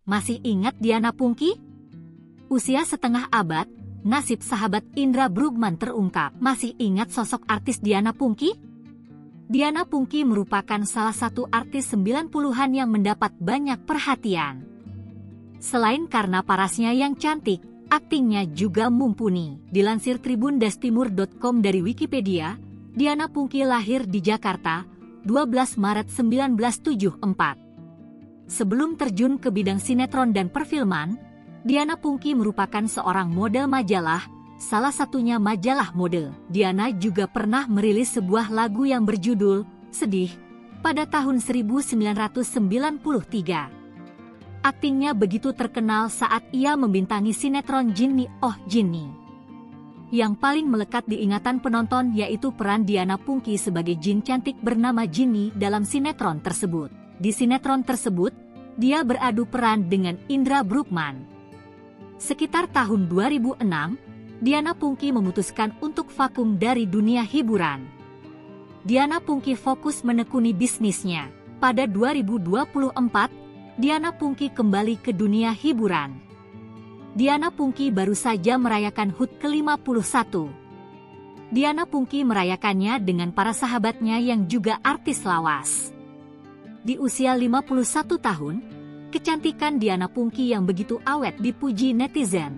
Masih ingat Diana Pungky? Usia setengah abad, nasib sahabat Indra Bruggman terungkap. Masih ingat sosok artis Diana Pungky? Diana Pungky merupakan salah satu artis 90-an yang mendapat banyak perhatian. Selain karena parasnya yang cantik, aktingnya juga mumpuni. Dilansir tribundestimur.com dari Wikipedia, Diana Pungky lahir di Jakarta, 12 Maret 1974. Sebelum terjun ke bidang sinetron dan perfilman, Diana Pungky merupakan seorang model majalah, salah satunya majalah Mode. Diana juga pernah merilis sebuah lagu yang berjudul Sedih pada tahun 1993. Aktingnya begitu terkenal saat ia membintangi sinetron Jinny Oh Jinny. Yang paling melekat di ingatan penonton yaitu peran Diana Pungky sebagai jin cantik bernama Jinny dalam sinetron tersebut. Di sinetron tersebut, dia beradu peran dengan Indra Bruggman. Sekitar tahun 2006, Diana Pungky memutuskan untuk vakum dari dunia hiburan. Diana Pungky fokus menekuni bisnisnya. Pada 2024, Diana Pungky kembali ke dunia hiburan. Diana Pungky baru saja merayakan HUT ke-51. Diana Pungky merayakannya dengan para sahabatnya yang juga artis lawas. Di usia 51 tahun, kecantikan Diana Pungky yang begitu awet dipuji netizen.